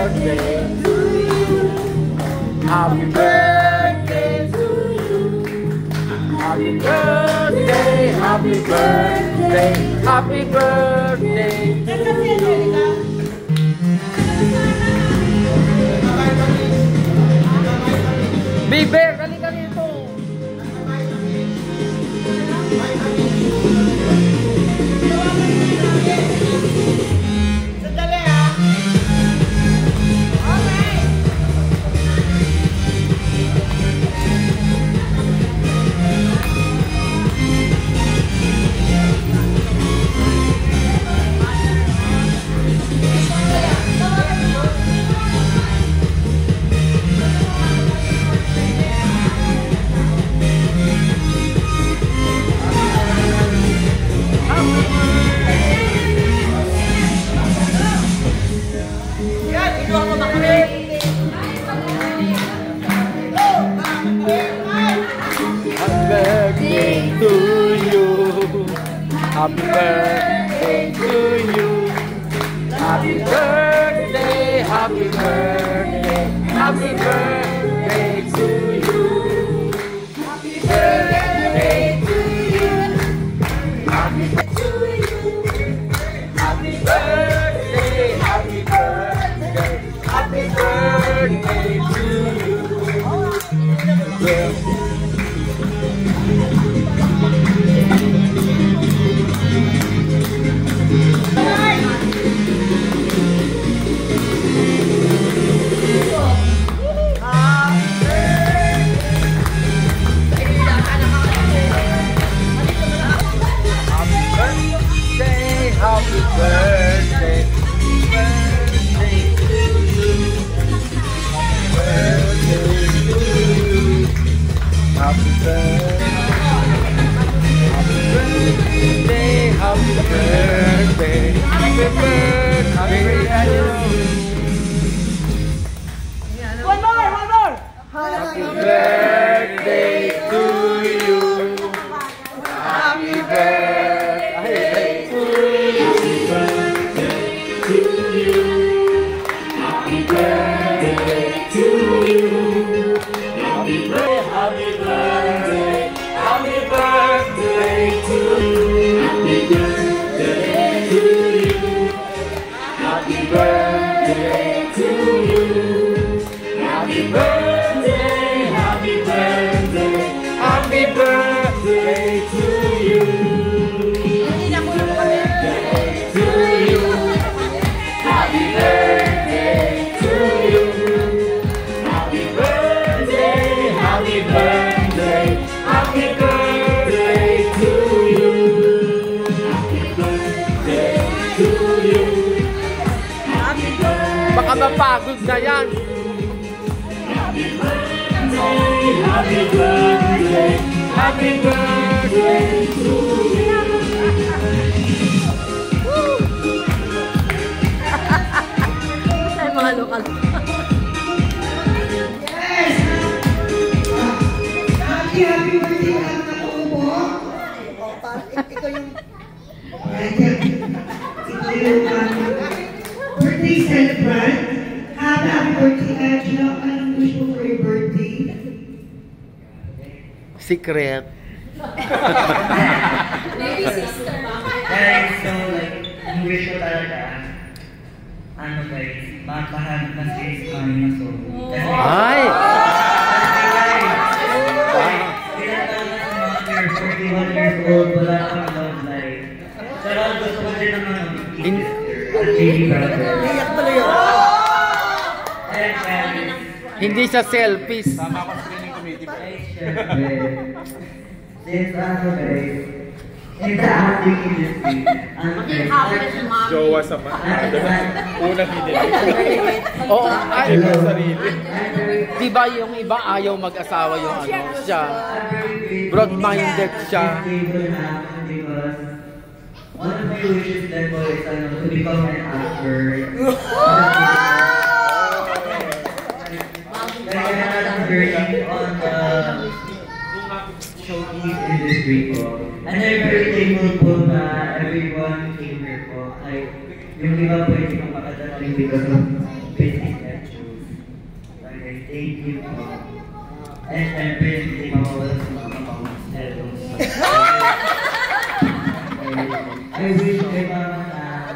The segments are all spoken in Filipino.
birthday to you. Happy birthday to you. Happy birthday, happy birthday, happy birthday to you. Big Bear, halika dito. Sandali ha. Okay. Happy birthday to you. Happy birthday, happy birthday, happy birthday to you. Happy birthday to you. Happy birthday to you. Happy birthday, happy birthday, happy birthday to you. Happy birthday, birthday to you. Birthday to you. Happy birthday, happy birthday, happy birthday. One more. Happy birthday to you. Happy birthday to you. Happy birthday to you. Happy birthday, happy birthday to you. Happy birthday to you. Happy birthday to you. Happy birthday, happy birthday, happy birthday to you. Happy birthday to you. Happy birthday, happy birthday, happy birthday to you. Happy birthday to you. Baka mapagod na yan. Happy birthday, happy birthday, happy birthday to you. Ay, mga lokal. Yes! Happy birthday ka na po po. Ikaw yung... Ikaw yung birthday celebrant. Happy birthday, Angela. Anong wish mo for your birthday? Secret. Maybe sister. Guys, so like, ang wish ko talaga, ano guys, makahanap ng space kami na solo. Ay! Guys, 41 years old, wala kang love life. Pero gusto ko din naman, baby brother. Iyak talaga. Hindi siya selfies. Tama ako sa training committee. Guys, syempre, since ano guys, in the acting industry, ano guys, Jowa sa unang hinilig. Oo, ay, Sarili. di ba yung iba ayaw mag-asawa yung ano siya? Broad-minded siya. One of my wishes then po is to become an actor. Kaya I'm working on the showbiz industry po. And I'm very thankful po na everyone came here po. Like, yung iba po hindi makakadating because of business. And syempre, hindi mawawala sa mga pang-steros. I wish kay mama na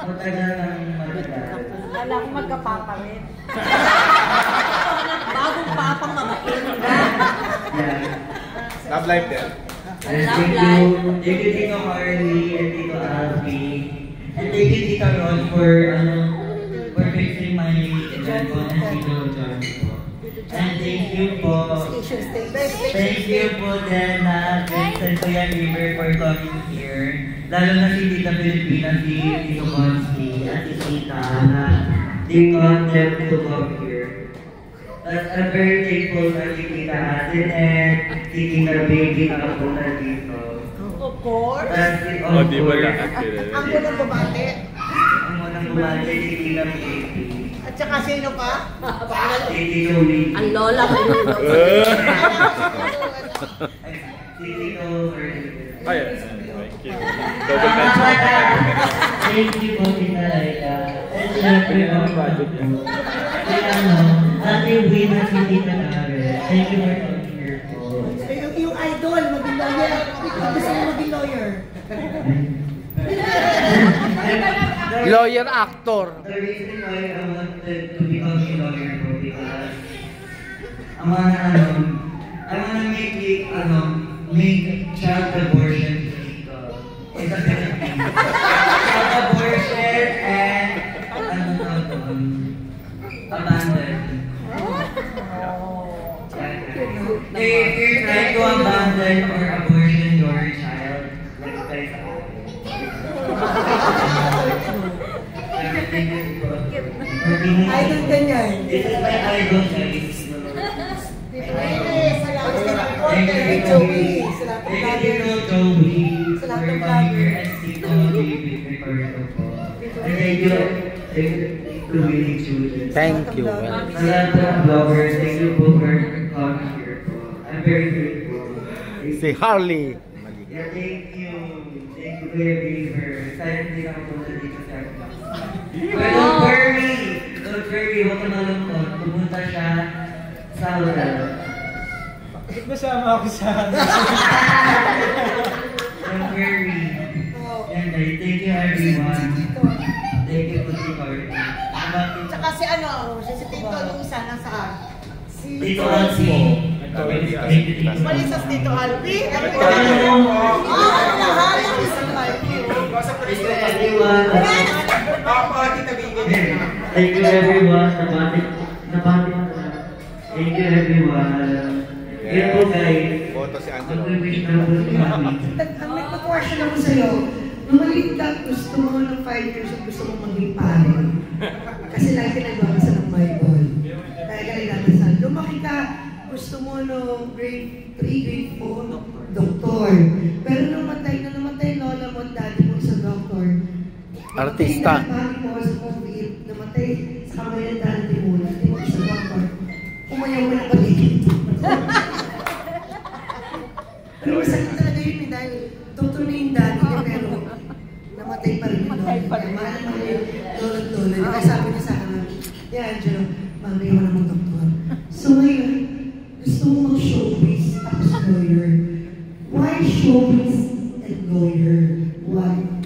matagal ng matagal. Alam ko magkapapa rin. Bagong papang mamakin. Yeah. Love life din. And thank you Tito Harley and Tito Alfie. And thank you Tita Ron for fixing my telephone and Tito John po. And thank you po. Thank you po din na Vincent Kuya River for coming here. Lalo na si Tita Filipina, si Tito Bonski, at si Tita na they content to come here. I'm very thankful na si Tita Asinette, si Tita Baby na kapunta dito. Of course. Oh, di ba lahat? Ang unang bumate. Ang unang bumati si Tita Baby. At saka sino pa? Si Tito Wee. Ang lola ko yun. Si Tito Vernon. Ay, thank you. Double mention. Thank you po, Tita Laika. And syempre, ang budget po. Kaya Ate Wee na si Tita Nare. Thank you for coming here po. Yung idol, maging lawyer. Gusto mo maging lawyer. Lawyer actor. The reason why I wanted to become a lawyer po because I wanna make child abortion illegal. It's a Philippine. Child abortion and abandon. If you're trying to abandon or abortion your child, like guys Idol ganyan. This is my idol, guys. Thank you, Joey. Thank you, Joey. For coming here and seeing all the recording po. And thank you to Willie Children. Thank you. Sa lahat ng vloggers, thank you po for coming here po. I'm very grateful. Si Harley. Yeah, thank you. Thank you, Kuya Beaver. Excited din ako punta dito sa akin. But don't worry, huwag ka malungkot. Pumunta siya sa hotel. Bakit masama ako sa Don't worry. Yan guys, thank you everyone. Thank you po si Corey. Tsaka si si Tito nung isa nasaan? Tito Alfie. Malisas Tito Alfie. Nahalang si Tito Alfie. Thank you everyone. Thank you everyone. Nabati. Thank you everyone. Yan po guys. Boto si Angelo. Mag-wish na po si Mami. Ang may question ako sa'yo, nung maliit ka, gusto mo ng 5 years old, gusto mo maging pare. Kasi lagi nagbabasa ng Bible. Kaya ka nagdadasal. Lumaki ka, gusto mo nung grade 3, grade 4, doktor. Pero nung namatay lola mo at daddy mo sa doktor, Artista. namatay mo sa COVID, namatay sa kamay ng daddy mo, daddy mo sa doktor. Umayaw mo ng paligid. Pero masakit talaga yun dahil doktor na yung daddy niya pero namatay pa rin yung lola. Mahal mo yung lola at lola. Kaya sabi niya sa akin, yeah, Angelo, mami mo namang doktor. So ngayon, gusto mo mag-showbiz tapos lawyer. Why showbiz and lawyer? Why?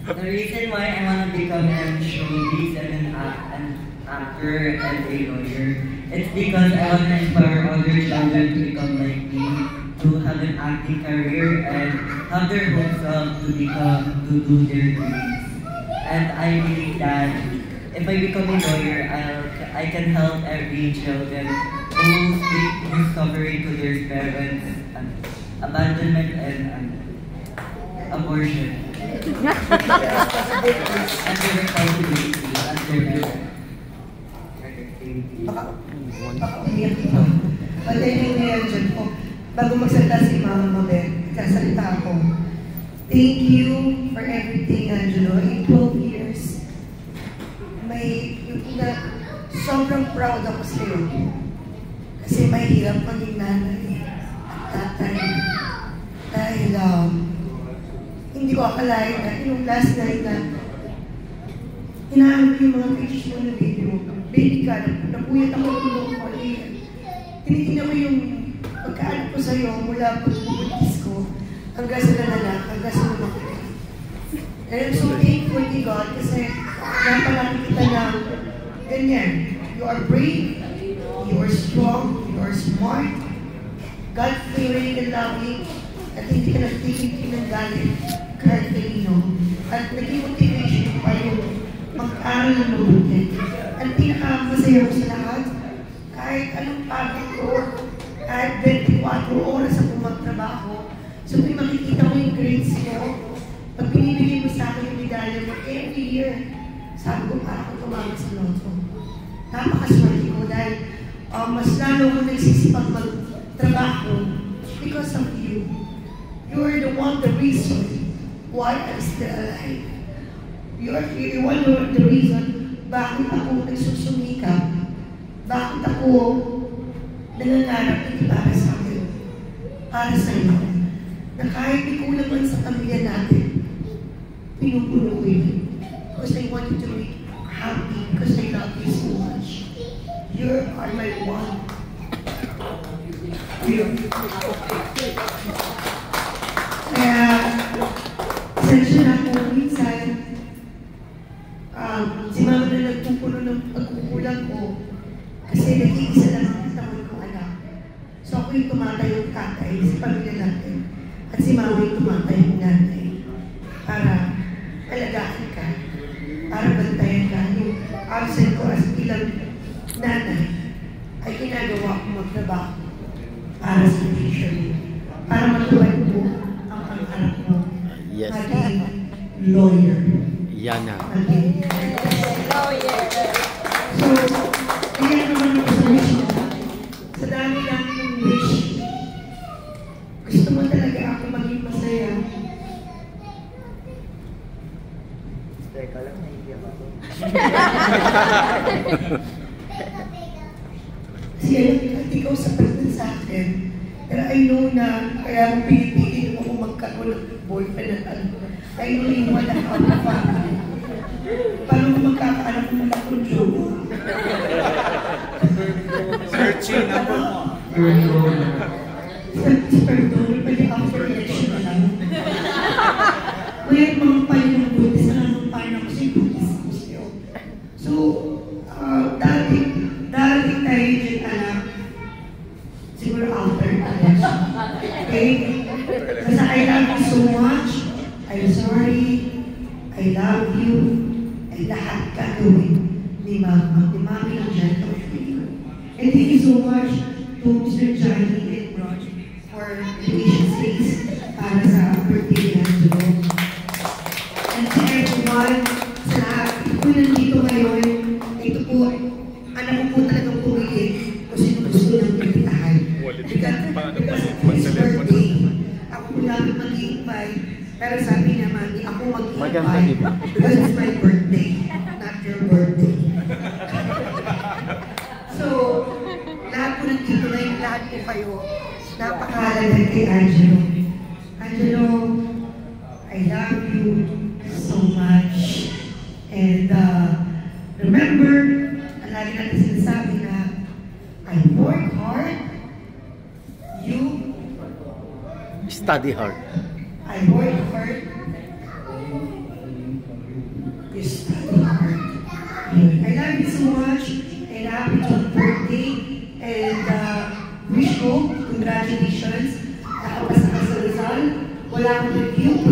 The reason why I want to become a showbiz and an actor and a lawyer, it's because I want to inspire other children to become like me, to have an acting career and have their hopes to do their dreams. And I believe that if I become a lawyer, I can help every children who's suffering to their parents, abandonment and abortion. And their responsibility and their parents. Patayin mo yan dyan po. Bago magsalita si Mama Mabel, kasalita ako. Thank you for everything, Angelo. In 12 years, sobrang proud ako sa iyo. Kasi mahirap maging nanay at tatay. Dahil hindi ko akalain na yung last night na Hinahanap ko yung mga pictures mo ng video. Baby ka, napuyat ako ng tulong ko. Tinitingnan mo yung pagkaano ko sa'yo mula pag-buntis ko hanggang sa nalanak, hanggang sa lumaki. And I'm so thankful to God kasi napalaki kita na ganyan. You are brave, you are strong, you are smart, God-fearing and loving, at hindi ka nagtitigil ng galit kahit kanino. At naging motivation pa yung mag-aral ng mabuti. Ang pinakamasaya ko sa lahat, kahit anong pagod ko, kahit 24 oras ako magtrabaho, so kung makikita mo yung grades mo, pag binibigay mo sa akin yung medalya mo every year, sabi ko para ko tumama sa loto. Napakaswerte ko dahil mas lalo ko nagsisipag magtrabaho because of you. You are the one, the reason why I'm still alive. You are the reason bakit ako nagsusumikap, bakit ako nangangarap na para sa akin, para sa iyo. Na kahit may kulang man sa pamilya natin, pinupuno ko yun. Because I want you to be happy, because I love you so much. You are my one. Kaya, sensya na ako minsan, si mama na nagpupuno ng pagkukulang ko, kasi nag-iisa lang ang katawan kong anak. So ako yung tumatayong tatay sa pamilya natin, at si mama yung tumatayong nanay, para alagaan ka, para bantayan ka. Yung absent ko as bilang nanay, ay ginagawa ko magtrabaho para sa future mo, para matuwag mo ang pangarap mo. Yes. Maging lawyer. Yan na. Maging lawyer. So, kaya naman ako sa wish mo. Sa dami-dami ng wish, gusto mo talaga ako maging masaya. Teka lang, naiiyak ako. Kasi at ikaw sapat na sa akin. Pero I know na kaya mo pinipili mo kung magkaroon ng boyfriend at ano. I know yung wala ka ang family. Paano kung magkakaanak mo na kung jowa? Searching number 1. Sa perdón, pwede after election na lang. Kaya mga payo ng buntis na lang payo ako sa buntis ko siya. So, darating tayo dyan anak. Siguro after election. Okay? Kasi I love you so much. I'm sorry. I love you. And lahat gagawin ni Mama. Ni Mami lang dyan. And thank you so much to Mr. Johnny and Rod for the space para sa birthday ni Angelo. And to everyone, sa lahat po nandito ngayon, ito po, anak ko po talagang pumili kung sino gusto niyang pinitahan. Because it's his birthday, ako po namin mag-i-invite, pero sabi niya, Mami, ako mag-i-invite because it's my birthday, not your birthday. So, lahat po nandito na yung lahat po kayo, napakahalaga kay Angelo. Angelo, I love you so much. And remember, ang lagi natin sinasabi na, I work hard, you Study hard. I work hard, you study hard. I love you so much, and happy birthday, and wish ko, congratulations, nakapasa ka sa Rizal, wala kang review,